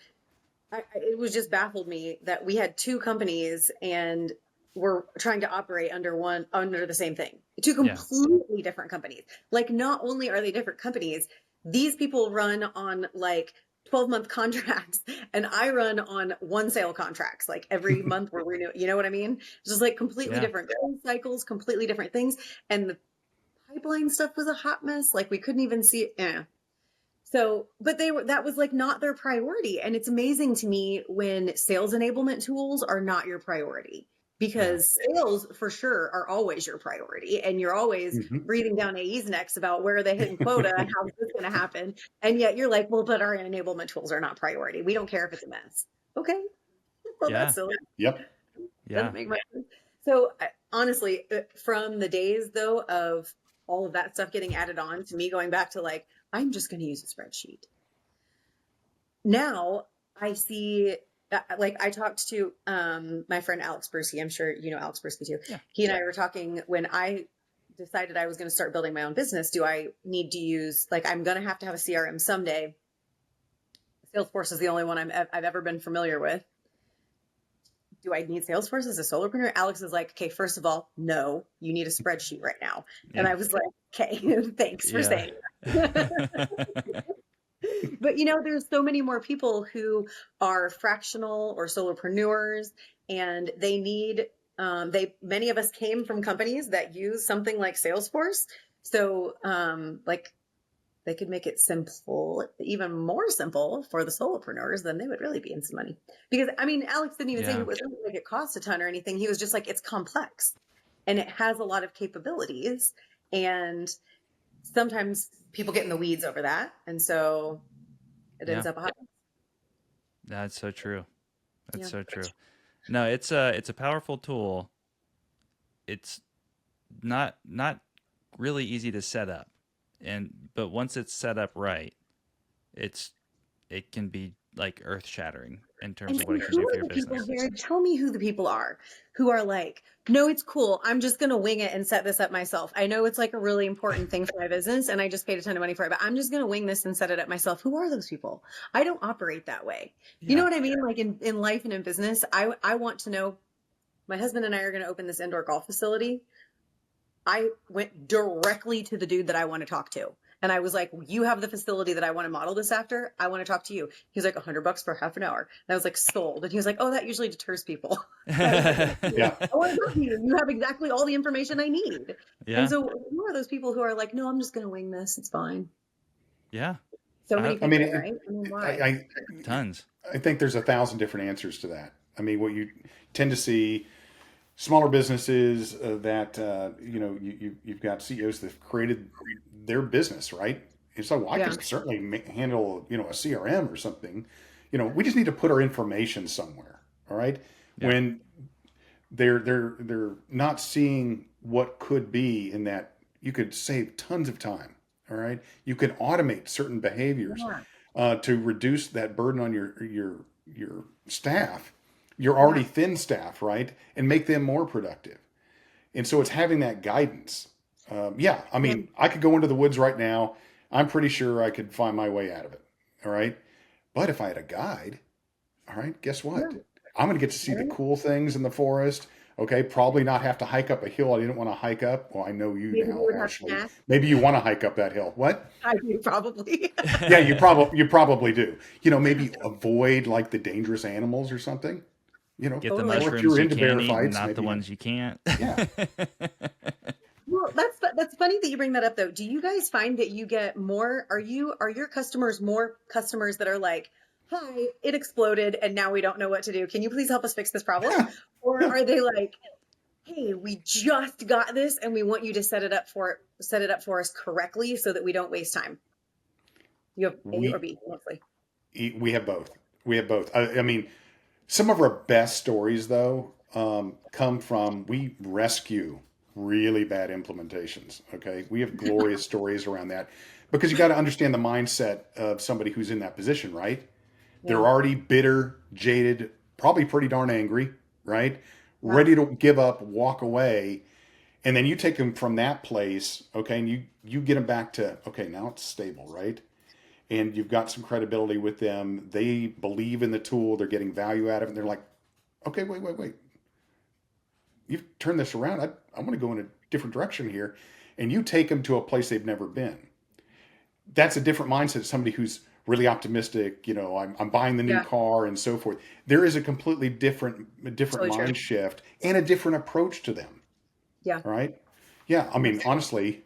Speaker 1: it was just baffled me that we had two companies and we're trying to operate under the same thing. Two
Speaker 3: yeah,
Speaker 1: completely different companies. Like not only are they different companies, these people run on like 12-month contracts and I run on one sale contracts. Like every month we're renewing, you know what I mean? It's just like completely
Speaker 3: yeah,
Speaker 1: different billing cycles, completely different things. And the pipeline stuff was a hot mess. Like we couldn't even see it. So, but that was like not their priority. And it's amazing to me when sales enablement tools are not your priority
Speaker 3: yeah,
Speaker 1: because sales for sure are always your priority. And you're always
Speaker 2: hmm.
Speaker 1: breathing down AE's necks about where they hitting quota and how's this going to happen. And yet you're like, well, but our enablement tools are not priority. We don't care if it's a mess. Okay. Well,
Speaker 3: yeah,
Speaker 1: that's silly.
Speaker 2: Yep.
Speaker 3: yeah,
Speaker 1: Doesn't make much sense. So honestly, from the days though of all of that stuff getting added on to me going back to like, I'm just going to use a spreadsheet. Now I see like I talked to my friend Alex Bruski. I'm sure you know Alex Bruski too.
Speaker 3: yeah,
Speaker 1: He and I were talking when I decided I was going to start building my own business. Do I need to use like I'm going to have a CRM someday? Salesforce is the only one I've ever been familiar with. Do I need Salesforce as a solopreneur? Alex is like, okay, first of all, no, you need a spreadsheet right now. And
Speaker 3: yeah,
Speaker 1: I was like, okay, thanks for
Speaker 3: yeah,
Speaker 1: saying that. But there's so many more people who are fractional or solopreneurs and they need Many of us came from companies that use something like Salesforce. So, like they could make it simple, even more simple for the solopreneurs, then they would really be in some money. Because I mean, Alex didn't even say
Speaker 3: Yeah.
Speaker 1: it was like it costs a ton or anything. He was just like, it's complex and it has a lot of capabilities. And sometimes people get in the weeds over that. And so it ends
Speaker 3: Yeah.
Speaker 1: up high.
Speaker 3: That's so true. That's
Speaker 1: Yeah.
Speaker 3: so true. No, it's a powerful tool. It's not really easy to set up. But once it's set up right, it can be like earth shattering in terms
Speaker 1: And
Speaker 3: of
Speaker 1: so
Speaker 3: what it can
Speaker 1: who
Speaker 3: do for
Speaker 1: are
Speaker 3: your
Speaker 1: the people,
Speaker 3: business.
Speaker 1: Jared? Tell me who the people are who are like, no, it's cool. I'm just going to wing it and set this up myself. I know it's like a really important thing for my business and I just paid a ton of money for it, but I'm just going to wing this and set it up myself. Who are those people? I don't operate that way. You know
Speaker 3: Yeah.
Speaker 1: what I mean? Like in life and in business, I want to know my husband and I are going to open this indoor golf facility. I went directly to the dude that I want to talk to. And I was like, you have the facility that I want to model this after. I want to talk to you. He's like, $100 for half an hour. And I was like, sold. And he was like, oh, that usually deters people. And I was like,
Speaker 2: Yeah.
Speaker 1: I want to talk to you. You have exactly all the information I need. And
Speaker 3: Yeah.
Speaker 1: so who are those people who are like, no, I'm just going to wing this. It's fine.
Speaker 3: Yeah.
Speaker 1: So many
Speaker 2: I
Speaker 1: people,
Speaker 2: mean,
Speaker 1: right? I mean, why?
Speaker 3: Tons.
Speaker 2: I think there's 1,000 different answers to that. I mean, what you tend to see smaller businesses that you've got CEOs that have created their business, right? And so I
Speaker 1: Yeah.
Speaker 2: could certainly handle a CRM or something. We just need to put our information somewhere. All right.
Speaker 3: Yeah.
Speaker 2: When they're not seeing what could be in that, you could save tons of time. All right. You can automate certain behaviors
Speaker 1: Yeah.
Speaker 2: to reduce that burden on your staff, your
Speaker 1: Yeah.
Speaker 2: already thin staff, right, and make them more productive. And so it's having that guidance. Yeah, I
Speaker 1: Yeah.
Speaker 2: mean, I could go into the woods right now. I'm pretty sure I could find my way out of it. All right. But if I had a guide, all right, guess what?
Speaker 1: Yeah.
Speaker 2: I'm going to get to see the
Speaker 1: Right?
Speaker 2: cool things in the forest. Okay, probably not have to hike up a hill I didn't want to hike up. Well, I know you
Speaker 1: Maybe we
Speaker 2: now,
Speaker 1: would have
Speaker 2: Ashley.
Speaker 1: snacks.
Speaker 2: Maybe you want to hike up that hill. What?
Speaker 1: I do probably.
Speaker 2: Yeah, you probably do. Maybe avoid like the dangerous animals or something.
Speaker 3: Get the
Speaker 1: Totally.
Speaker 2: Or if you're
Speaker 3: mushrooms you
Speaker 2: into bear
Speaker 3: can eat and
Speaker 2: fights,
Speaker 3: not the
Speaker 2: maybe
Speaker 3: ones you can't.
Speaker 2: yeah.
Speaker 1: Well, that's funny that you bring that up though. Do you guys find that you get more, are your customers more customers that are like, hi, it exploded and now we don't know what to do. Can you please help us fix this problem? Or are they like, hey, we just got this and we want you to set it up for us correctly so that we don't waste time? You have A or
Speaker 2: We
Speaker 1: B mostly.
Speaker 2: we have both. We have both. I mean, some of our best stories though come from we rescue really bad implementations. Okay, we have glorious stories around that because you got to understand the mindset of somebody who's in that position, right?
Speaker 1: Yeah.
Speaker 2: They're already bitter, jaded, probably pretty darn angry, right?
Speaker 1: Yeah.
Speaker 2: Ready to give up, walk away, and then you take them from that place, okay, and you get them back to okay, now it's stable, right? And you've got some credibility with them. They believe in the tool, they're getting value out of it, and they're like, okay, wait. You've turned this around. I want to go in a different direction here. And you take them to a place they've never been. That's a different mindset. Somebody who's really optimistic, I'm buying the new
Speaker 1: Yeah.
Speaker 2: car and so forth. There is a completely different
Speaker 1: Totally true.
Speaker 2: mind shift and a different approach to them.
Speaker 1: Yeah.
Speaker 2: All right. Yeah. I mean, honestly,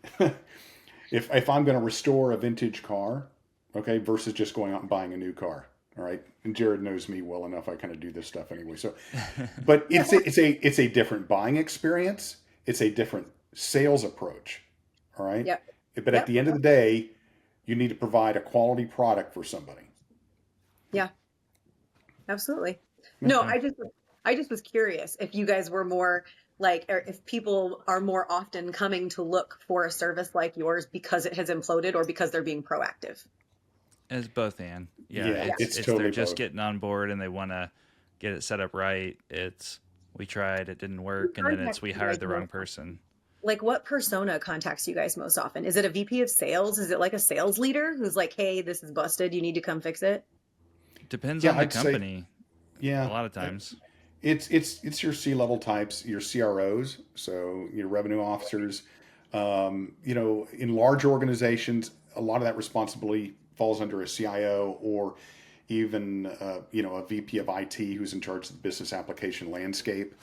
Speaker 2: if I'm going to restore a vintage car, okay, versus just going out and buying a new car. All right. And Jared knows me well enough. I kind of do this stuff anyway. So, but it's a different buying experience. It's a different sales approach. All right.
Speaker 1: Yep.
Speaker 2: But at
Speaker 1: Yep.
Speaker 2: the end of the day, you need to provide a quality product for somebody.
Speaker 1: Yeah. Absolutely. No,
Speaker 3: Okay.
Speaker 1: I just was curious if you guys were more like, or if people are more often coming to look for a service like yours because it has imploded or because they're being proactive.
Speaker 3: It's both and. Yeah,
Speaker 2: Yeah, it's
Speaker 3: it's they're
Speaker 2: totally
Speaker 3: just
Speaker 2: both.
Speaker 3: getting on board and they want to get it set up right. It's we tried, it didn't work, and then it's
Speaker 1: Contacts
Speaker 3: we
Speaker 1: you
Speaker 3: hired
Speaker 1: guys
Speaker 3: the
Speaker 1: most
Speaker 3: wrong person.
Speaker 1: Like what persona contacts you guys most often? Is it a VP of sales? Is it like a sales leader who's like, hey, this is busted. You need to come fix it?
Speaker 3: Depends
Speaker 2: Yeah,
Speaker 3: on the
Speaker 2: I'd say,
Speaker 3: company a
Speaker 2: yeah,
Speaker 3: lot of times.
Speaker 2: it's your C-level types, your CROs, so your revenue officers. In large organizations, a lot of that responsibility falls under a CIO or even a VP of IT who's in charge of the business application landscape.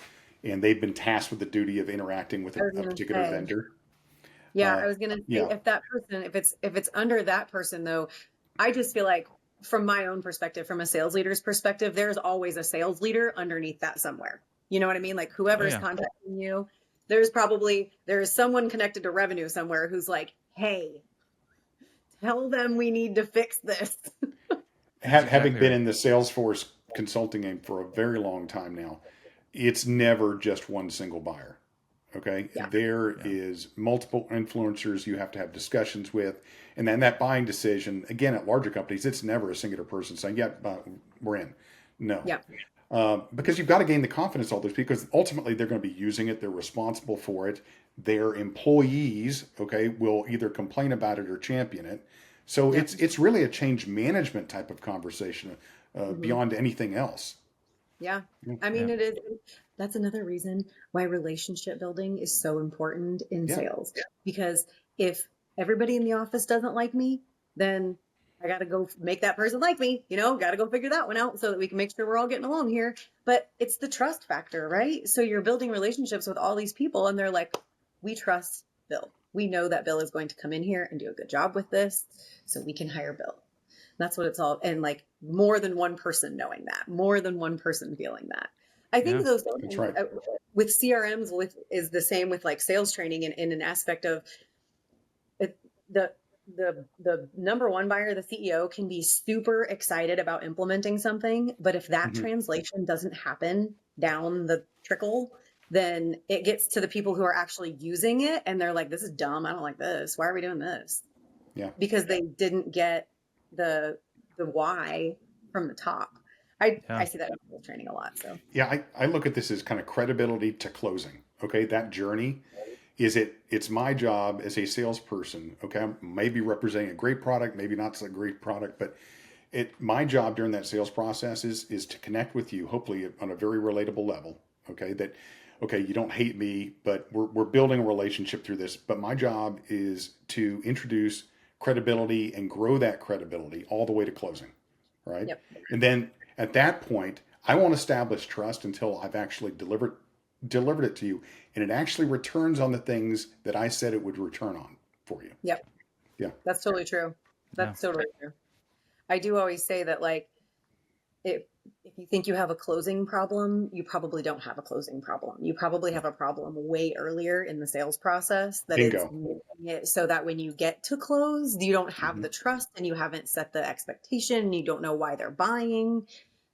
Speaker 2: and they've been tasked with the duty of interacting with
Speaker 1: I was
Speaker 2: a
Speaker 1: gonna
Speaker 2: particular
Speaker 1: say.
Speaker 2: vendor.
Speaker 1: Yeah, I was gonna say
Speaker 2: Yeah,
Speaker 1: if that person, if it's under that person though, I just feel like from my own perspective, from a sales leader's perspective, there's always a sales leader underneath that somewhere. You know what I mean? Like
Speaker 3: Oh
Speaker 1: whoever's
Speaker 3: yeah.
Speaker 1: contacting you, there's someone connected to revenue somewhere who's like, hey, tell them we need to fix this.
Speaker 3: That's
Speaker 2: having
Speaker 3: exactly
Speaker 2: been
Speaker 3: right.
Speaker 2: in the Salesforce consulting game for a very long time now, it's never just one single buyer. Okay,
Speaker 1: Yeah.
Speaker 2: there
Speaker 3: Yeah.
Speaker 2: is multiple influencers you have to have discussions with, and then that buying decision again at larger companies, it's never a singular person saying, "Yeah, we're in." No,
Speaker 1: Yeah.
Speaker 2: because you've got to gain the confidence of all those people. Because ultimately, they're going to be using it. They're responsible for it. Their employees, okay, will either complain about it or champion it. So
Speaker 1: Yeah.
Speaker 2: it's really a change management type of conversation
Speaker 1: Mhm.
Speaker 2: beyond anything else.
Speaker 1: Yeah.
Speaker 2: Yeah,
Speaker 1: I
Speaker 3: Yeah.
Speaker 1: mean, it is. That's another reason why relationship building is so important in
Speaker 2: yeah,
Speaker 1: sales. Because if everybody in the office doesn't like me, then I got to go make that person like me, got to go figure that one out so that we can make sure we're all getting along here. But it's the trust factor, right? So you're building relationships with all these people and they're like, we trust Bill. We know that Bill is going to come in here and do a good job with this, so we can hire Bill. That's what it's all. And like more than one person knowing that, more than one person feeling that. I think
Speaker 3: Yeah.
Speaker 1: those
Speaker 2: that's
Speaker 1: things
Speaker 2: right.
Speaker 1: with CRMs with is the same with like sales training and in an aspect of it, the number one buyer, the CEO, can be super excited about implementing something, but if that
Speaker 2: Hmm.
Speaker 1: translation doesn't happen down the trickle, then it gets to the people who are actually using it and they're like, this is dumb. I don't like this. Why are we doing this?
Speaker 2: Yeah,
Speaker 1: Because they didn't get the why from the top. I
Speaker 3: Yeah.
Speaker 1: see that in sales training a lot. So
Speaker 2: yeah. I look at this as kind of credibility to closing. Okay, that journey it's my job as a salesperson. Okay, I'm maybe representing a great product, maybe not so great product, but my job during that sales process is to connect with you, hopefully on a very relatable level. Okay, that okay, you don't hate me, but we're building a relationship through this. But my job is to introduce credibility and grow that credibility all the way to closing, right?
Speaker 1: yep.
Speaker 2: And then at that point, I won't establish trust until I've actually delivered it to you, and it actually returns on the things that I said it would return on for you.
Speaker 1: Yep.
Speaker 2: Yeah.
Speaker 1: That's totally true.
Speaker 3: Yeah.
Speaker 1: That's totally true. I do always say that like if if you think you have a closing problem, you probably don't have a closing problem. You probably have a problem way earlier in the sales process that it's
Speaker 2: Bingo.
Speaker 1: making it so that when you get to close, you don't have
Speaker 2: Hmm.
Speaker 1: the trust and you haven't set the expectation and you don't know why they're buying.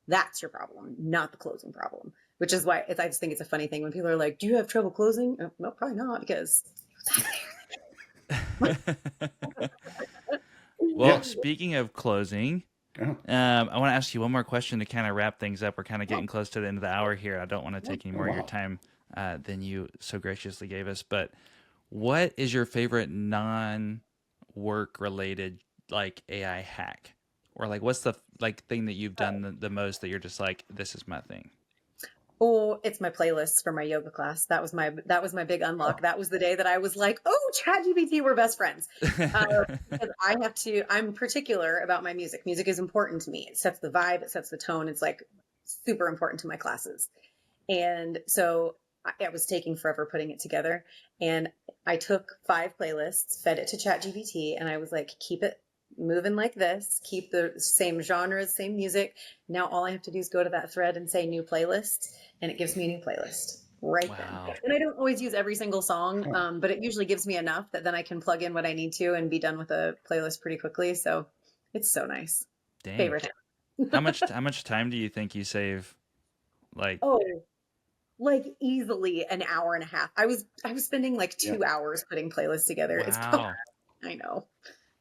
Speaker 1: That's your problem, not the closing problem. Which is why I just think it's a funny thing when people are like, "Do you have trouble closing?" No, probably not because
Speaker 3: Well,
Speaker 2: Yeah.
Speaker 3: speaking of closing,
Speaker 2: Oh,
Speaker 3: I want to ask you one more question to kind of wrap things up. We're kind of getting close to the end of the hour here. I don't want to take any
Speaker 2: oh
Speaker 3: more of your
Speaker 2: wow.
Speaker 3: time than you so graciously gave us. But what is your favorite non-work related like AI hack, or like what's the like thing that you've done the most that you're just like this is my thing?
Speaker 1: oh, it's my playlist for my yoga class. That was my big unlock. That was the day that I was like, "Oh, ChatGPT, we're best friends." Because I'm particular about my music. Music is important to me. It sets the vibe, it sets the tone. It's like super important to my classes. And so I was taking forever putting it together. And I took 5 playlists, fed it to ChatGPT, and I was like, keep it moving like this, keep the same genres, same music. Now all I have to do is go to that thread and say new playlist, and it gives me a new playlist right then.
Speaker 3: Wow.
Speaker 1: And I don't always use every single song,
Speaker 2: Oh,
Speaker 1: but it usually gives me enough that then I can plug in what I need to and be done with a playlist pretty quickly. So it's so nice.
Speaker 3: Dang.
Speaker 1: Favorite.
Speaker 3: How much time do you think you save? Like,
Speaker 1: Oh, like easily an hour and a half. I was spending like
Speaker 2: yeah.
Speaker 1: 2 hours putting playlists together. It's probably,
Speaker 3: wow.
Speaker 1: I know,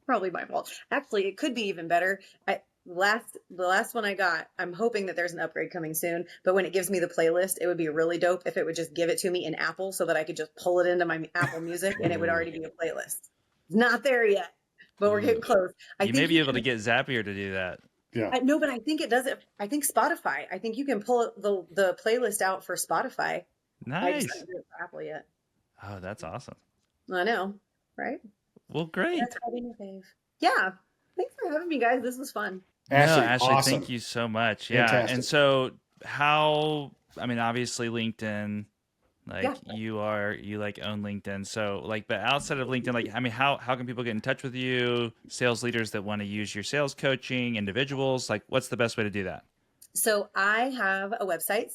Speaker 1: probably my fault. Actually, it could be even better. The last one I got, I'm hoping that there's an upgrade coming soon, but when it gives me the playlist, it would be really dope if it would just give it to me in Apple so that I could just pull it into my Apple Music and it would
Speaker 3: Ooh.
Speaker 1: already be a playlist. It's not there yet, but we're
Speaker 3: Ooh.
Speaker 1: getting close. I
Speaker 3: You may
Speaker 1: think
Speaker 3: be
Speaker 1: you
Speaker 3: able to
Speaker 1: can.
Speaker 3: get Zapier to do that.
Speaker 2: Yeah.
Speaker 1: No, but I think it does it. I think Spotify. I think you can pull the playlist out for Spotify. I just
Speaker 3: Nice.
Speaker 1: haven't done it for Apple yet.
Speaker 3: Oh, that's awesome.
Speaker 1: I know, right?
Speaker 3: Well,
Speaker 1: That's
Speaker 3: great.
Speaker 1: probably my fave. Yeah. Thanks for having me, guys. This was fun.
Speaker 3: No,
Speaker 2: Ashley,
Speaker 3: Ashley, thank
Speaker 2: awesome.
Speaker 3: you so much. Yeah. And
Speaker 2: Fantastic.
Speaker 3: so, how, I mean, obviously, LinkedIn, Like
Speaker 1: Yeah.
Speaker 3: you like own LinkedIn. So like, but outside of LinkedIn, like, I mean, how can people get in touch with you? Sales leaders that want to use your sales coaching, individuals, like what's the best way to do that?
Speaker 1: So I have a website,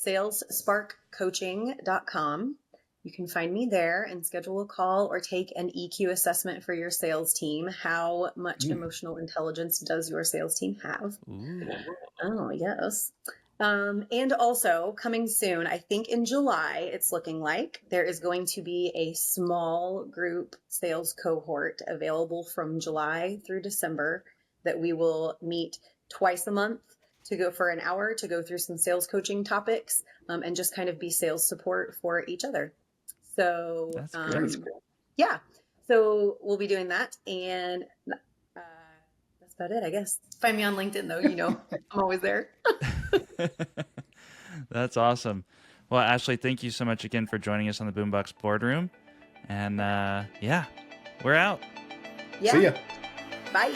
Speaker 1: salessparkcoaching.com. You can find me there and schedule a call or take an EQ assessment for your sales team. How much emotional intelligence does your sales team have?
Speaker 3: Ooh.
Speaker 1: Oh, yes. And also coming soon, I think in July, it's looking like there is going to be a small group sales cohort available from July through December that we will meet twice a month to go for an hour to go through some sales coaching topics and just kind of be sales support for each other. So
Speaker 3: That's great.
Speaker 1: yeah, so we'll be doing that. And that's about it, I guess. Find me on LinkedIn though, I'm always there.
Speaker 3: That's awesome. Well, Ashley, thank you so much again for joining us on the Boombox Boardroom. And yeah, we're out.
Speaker 1: Yeah.
Speaker 2: See ya.
Speaker 1: Bye.